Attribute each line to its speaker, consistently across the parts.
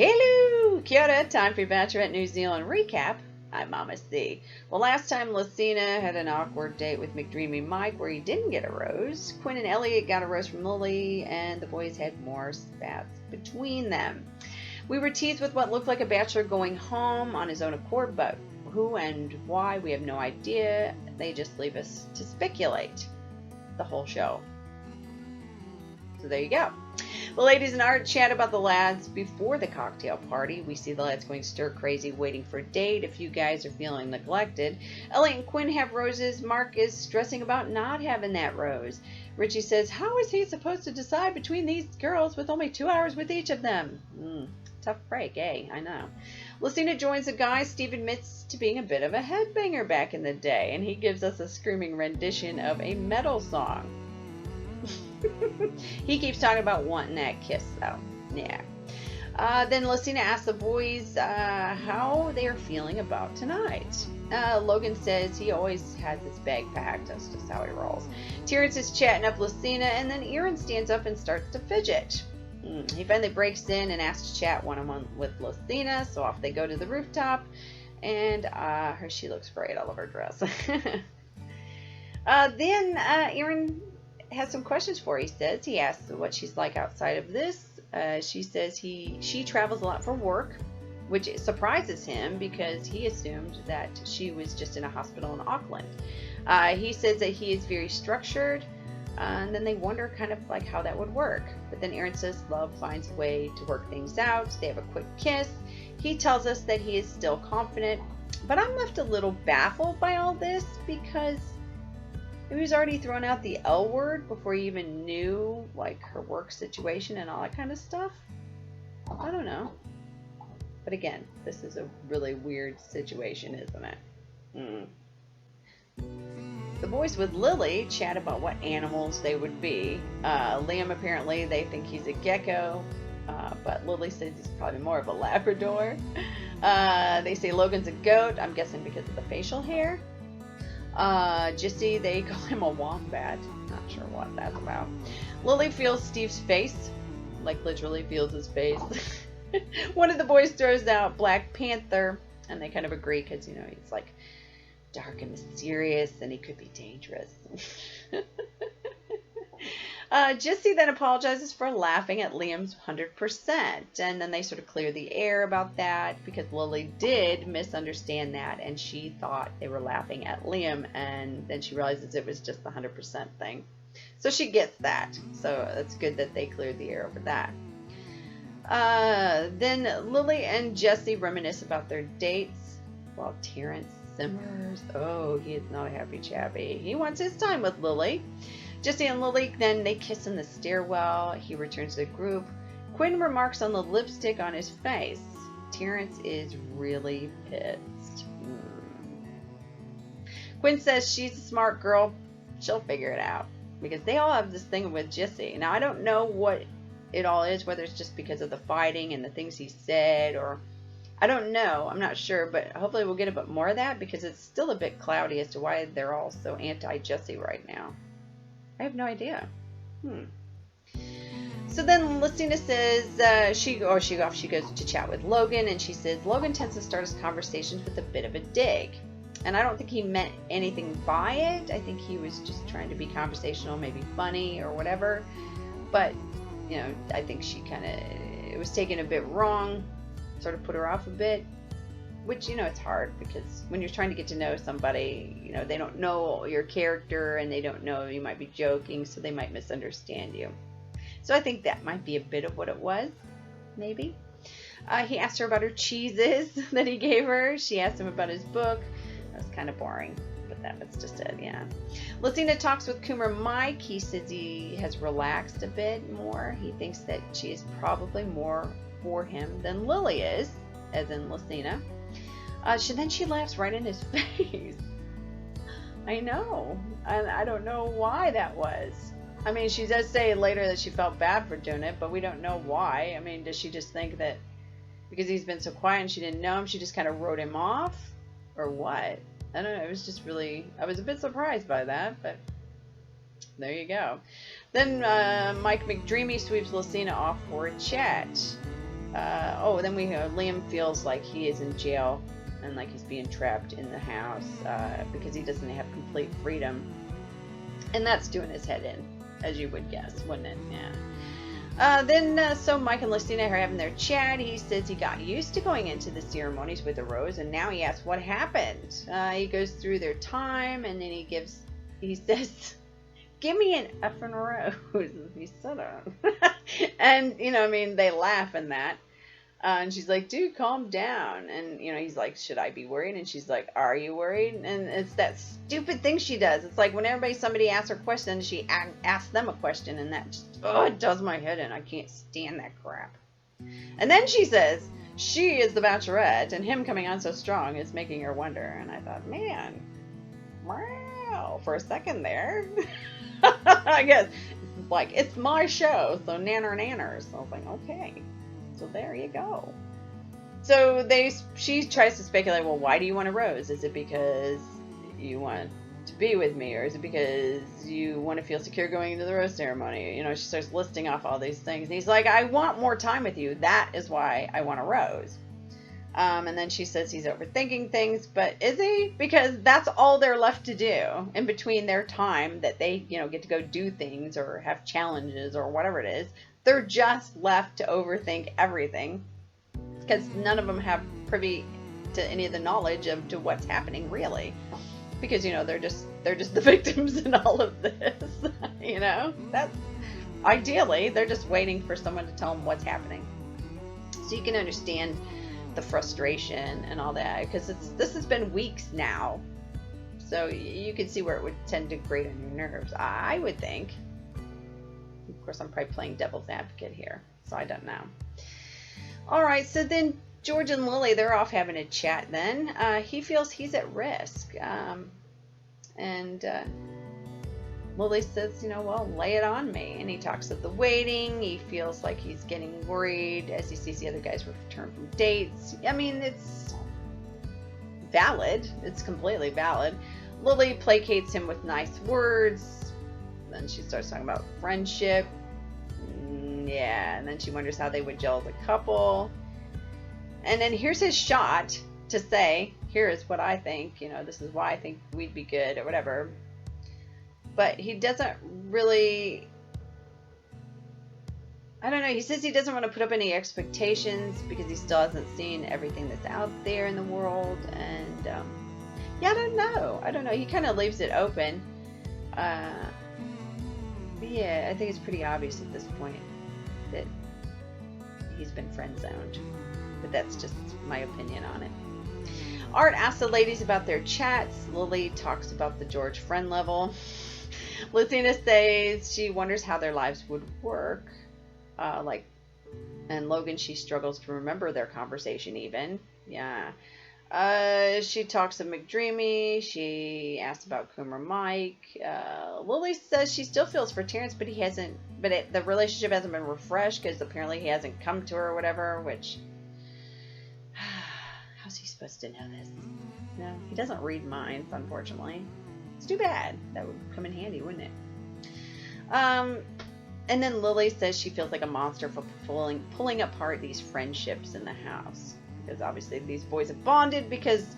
Speaker 1: Hello, Kia ora, time for your Bachelorette New Zealand recap. I'm Mama C. Well, last time Lucina had an awkward date with McDreamy Mike where he didn't get a rose. Quinn and Elliot got a rose from Lily, and the boys had more spats between them. We were teased with what looked like a bachelor going home on his own accord, but who and why, we have no idea. They just leave us to speculate the whole show. So there you go. The ladies and Art chat about the lads before the cocktail party. We see the lads going stir crazy, waiting for a date. A few guys are feeling neglected. Elliot and Quinn have roses. Mark is stressing about not having that rose. Richie says, how is he supposed to decide between these girls with only 2 hours with each of them? Tough break, eh? I know. Lucina joins the guys. Steve admits to being a bit of a headbanger back in the day, and he gives us a screaming rendition of a metal song. He keeps talking about wanting that kiss, though. Yeah. Then Lucina asks the boys how they are feeling about tonight. Logan says he always has his bag packed. That's just how he rolls. Terrence is chatting up Lucina, and then Erin stands up and starts to fidget. He finally breaks in and asks to chat one-on-one with Lucina, so off they go to the rooftop, and she looks great. I love her dress. Then Erin has some questions for her. He asks what she's like outside of this. She says she travels a lot for work, which surprises him because he assumed that she was just in a hospital in Auckland. He says that he is very structured, and then they wonder kind of like how that would work. But then Erin says love finds a way to work things out. They have a quick kiss. He tells us that he is still confident, but I'm left a little baffled by all this because he was already throwing out the L word before he even knew like her work situation and all that kind of stuff. I don't know. But again, this is a really weird situation, isn't it? The boys with Lily chat about what animals they would be. Liam, apparently, they think he's a gecko, but Lily says he's probably more of a Labrador. They say Logan's a goat, I'm guessing because of the facial hair. Jissy, they call him a wombat. Not sure what that's about. Lily feels Steve's face, like literally feels his face. One of the boys throws out Black Panther, and they kind of agree because, you know, he's like dark and mysterious, and he could be dangerous. Jissy then apologizes for laughing at Liam's 100%, and then they sort of clear the air about that because Lily did misunderstand that, and she thought they were laughing at Liam, and then she realizes it was just the 100% thing. So she gets that. So it's good that they cleared the air over that. Then Lily and Jesse reminisce about their dates while Terrence simmers. Oh, he is not a happy chappy. He wants his time with Lily. Jesse and Lily, then they kiss in the stairwell. He returns to the group. Quinn remarks on the lipstick on his face. Terrence is really pissed. Quinn says she's a smart girl. She'll figure it out. Because they all have this thing with Jesse. Now, I don't know what it all is, whether it's just because of the fighting and the things he said, or I don't know. I'm not sure, but hopefully we'll get a bit more of that because it's still a bit cloudy as to why they're all so anti-Jesse right now. I have no idea. So then Lucina says she goes to chat with Logan, and she says Logan tends to start his conversations with a bit of a dig. And I don't think he meant anything by it. I think he was just trying to be conversational, maybe funny or whatever. But, you know, I think she it was taken a bit wrong, sort of put her off a bit. Which, you know, it's hard because when you're trying to get to know somebody, you know, they don't know your character and they don't know you might be joking, so they might misunderstand you. So I think that might be a bit of what it was, maybe. He asked her about her cheeses that he gave her. She asked him about his book. That was kind of boring, but that was just it, yeah. Lucina talks with Coomer Mike. He says he has relaxed a bit more. He thinks that she is probably more for him than Lily is, as in Lucina. Then she laughs right in his face. I know. And I don't know why that was. I mean, she does say later that she felt bad for doing it, but we don't know why. I mean, does she just think that because he's been so quiet and she didn't know him, she just kind of wrote him off? Or what? I don't know. It was just really, I was a bit surprised by that, but there you go. Then Mike McDreamy sweeps Lucina off for a chat. Then Liam feels like he is in jail and like he's being trapped in the house because he doesn't have complete freedom. And that's doing his head in, as you would guess, wouldn't it? Yeah. So Mike and Lucina are having their chat. He says he got used to going into the ceremonies with a rose, and now he asks what happened. He goes through their time, and then he says, "Give me an effing rose." He said it. And, they laugh in that. And she's like, "Dude, calm down." And, he's like, "Should I be worried?" And she's like, "Are you worried?" And it's that stupid thing she does. It's like whenever somebody asks her a question, she asks them a question. And that just, it does my head in. I can't stand that crap. And then she says she is the Bachelorette, and him coming on so strong is making her wonder. And I thought, man, wow, for a second there. I guess it's like, it's my show, so nanner nanners. So I was like, okay. So there you go. So she tries to speculate, well, why do you want a rose? Is it because you want to be with me? Or is it because you want to feel secure going into the rose ceremony? She starts listing off all these things. And he's like, I want more time with you. That is why I want a rose. And then she says he's overthinking things. But is he? Because that's all they're left to do in between their time that they, get to go do things or have challenges or whatever it is. They're just left to overthink everything because none of them have privy to any of the knowledge to what's happening really, because they're just the victims in all of this. That's ideally they're just waiting for someone to tell them what's happening, so you can understand the frustration and all that, because this has been weeks now, so you can see where it would tend to grate on your nerves, I would think. Of course, I'm probably playing devil's advocate here, so I don't know. All right, so then George and Lily, they're off having a chat then. He feels he's at risk. And Lily says, well, lay it on me. And he talks of the waiting. He feels like he's getting worried as he sees the other guys return from dates. I mean, it's valid. It's completely valid. Lily placates him with nice words. Then she starts talking about friendship. And then she wonders how they would gel as a couple. And then here's his shot to say, here is what I think, this is why I think we'd be good or whatever. But he doesn't really, I don't know, he says he doesn't want to put up any expectations because he still hasn't seen everything that's out there in the world. And I don't know. He kind of leaves it open. Yeah, I think it's pretty obvious at this point that he's been friend-zoned. But that's just my opinion on it. Art asks the ladies about their chats. Lily talks about the George friend level. Lucina says she wonders how their lives would work. And Logan, she struggles to remember their conversation even. Yeah. She talks of McDreamy. She asks about Coomer Mike. Lily says she still feels for Terrence, but the relationship hasn't been refreshed because apparently he hasn't come to her or whatever, which, how's he supposed to know this? No, he doesn't read minds, unfortunately. It's too bad. That would come in handy, wouldn't it? And then Lily says she feels like a monster for pulling apart these friendships in the house. Because obviously these boys have bonded, because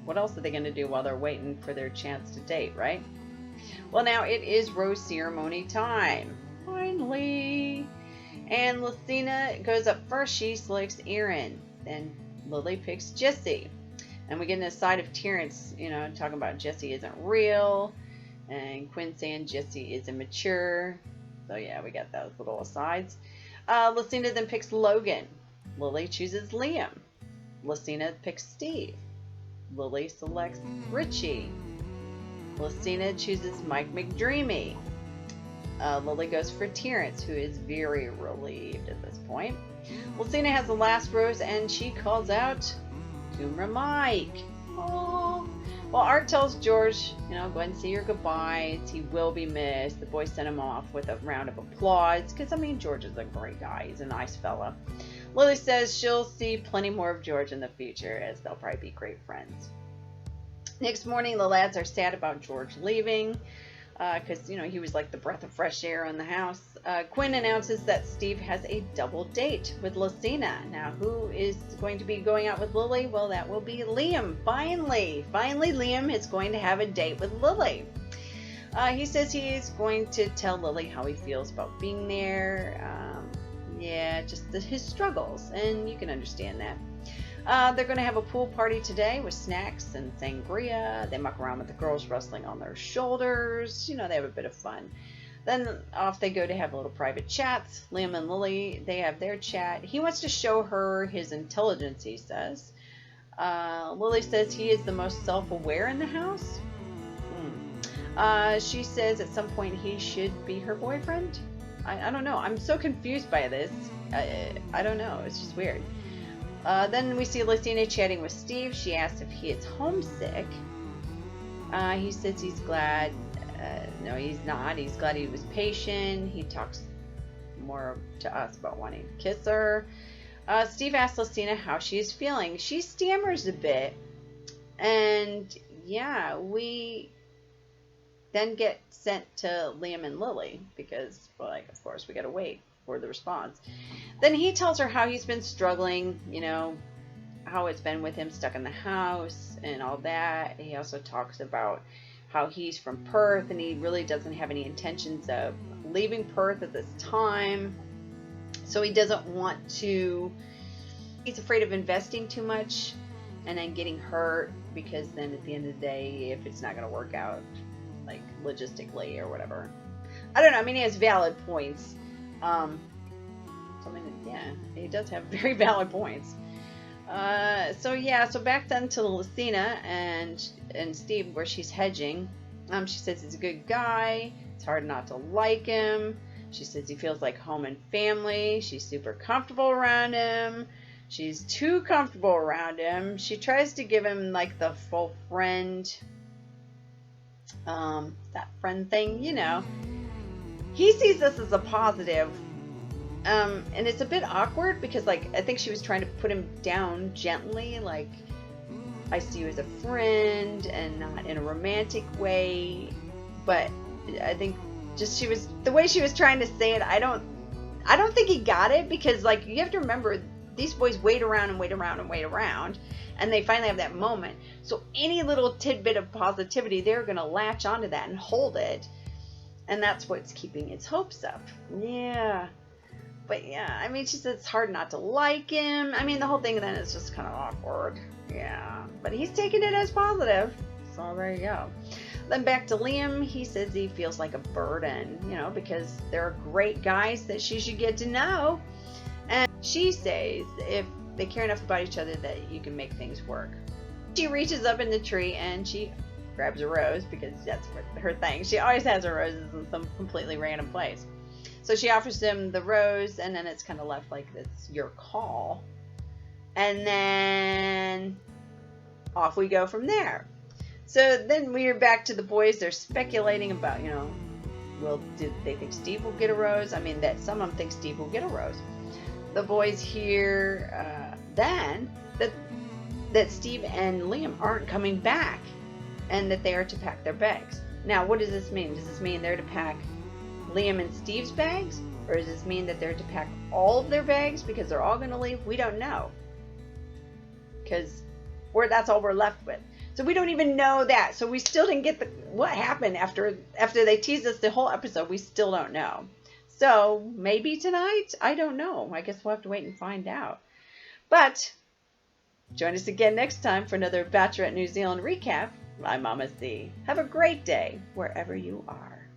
Speaker 1: what else are they going to do while they're waiting for their chance to date, right? Well, now it is rose ceremony time. Finally. And Lucina goes up first. She selects Aaron. Then Lily picks Jesse. And we get an aside of Terrence, talking about Jesse isn't real. And Quinn saying Jesse is immature. So yeah, we got those little asides. Lucina then picks Logan. Lily chooses Liam. Lucina picks Steve. Lily selects Richie. Lucina chooses Mike McDreamy. Lily goes for Terrence, who is very relieved at this point. Lucina has the last rose, and she calls out Coomer Mike. Oh. Well, Art tells George, go ahead and say your goodbyes. He will be missed. The boys sent him off with a round of applause because, George is a great guy. He's a nice fella. Lily says she'll see plenty more of George in the future, as they'll probably be great friends. Next morning, the lads are sad about George leaving. because, he was like the breath of fresh air in the house. Quinn announces that Steve has a double date with Lucina. Now, who is going to be going out with Lily? Well, that will be Liam. Finally, Liam is going to have a date with Lily. He says he's going to tell Lily how he feels about being there. Just his struggles, and you can understand that. They're going to have a pool party today with snacks and sangria. They muck around with the girls wrestling on their shoulders. They have a bit of fun. Then off they go to have a little private chats. Liam and Lily, they have their chat. He wants to show her his intelligence, he says. Lily says he is the most self-aware in the house. She says at some point he should be her boyfriend. I don't know. I'm so confused by this. I don't know. It's just weird. Then we see Lucina chatting with Steve. She asks if he is homesick. He says he's glad. No, he's not. He's glad he was patient. He talks more to us about wanting to kiss her. Steve asks Lucina how she is feeling. She stammers a bit. And yeah, we then get sent to Liam and Lily because, of course, we got to wait for the response. Then he tells her how he's been struggling, how it's been with him stuck in the house and all that. He also talks about how he's from Perth and he really doesn't have any intentions of leaving Perth at this time. So he doesn't want to, he's afraid of investing too much and then getting hurt, because then at the end of the day, if it's not going to work out, logistically or whatever. I don't know. He has valid points. He does have very valid points. So back then to Lucina and Steve, where she's hedging. She says he's a good guy. It's hard not to like him. She says he feels like home and family. She's super comfortable around him. She's too comfortable around him. She tries to give him the full friend, that friend thing, He sees this as a positive. And it's a bit awkward because, I think she was trying to put him down gently, I see you as a friend and not in a romantic way. But I think just the way she was trying to say it, I don't think he got it, because, you have to remember, these boys wait around and wait around and wait around, and they finally have that moment. So any little tidbit of positivity, they're going to latch onto that and hold it. And that's what's keeping his hopes up. Yeah. But yeah, she said it's hard not to like him. The whole thing then is just kind of awkward. Yeah. But he's taking it as positive. So there you go. Then back to Liam. He says he feels like a burden, because there are great guys that she should get to know. And she says if they care enough about each other that you can make things work. She reaches up in the tree and she grabs a rose, because that's her thing. She always has her roses in some completely random place. So she offers him the rose, and then it's kind of left it's your call. And then off we go from there. So then we're back to the boys. They're speculating about, do they think Steve will get a rose? That some of them think Steve will get a rose. The boys hear then that Steve and Liam aren't coming back, and that they are to pack their bags. Now, what does this mean? Does this mean they're to pack Liam and Steve's bags? Or does this mean that they're to pack all of their bags because they're all going to leave? We don't know. Because that's all we're left with. So we don't even know that. So we still didn't get what happened after they teased us the whole episode. We still don't know. So maybe tonight? I don't know. I guess we'll have to wait and find out. But join us again next time for another Bachelorette New Zealand recap. I'm Mama Z. Have a great day wherever you are.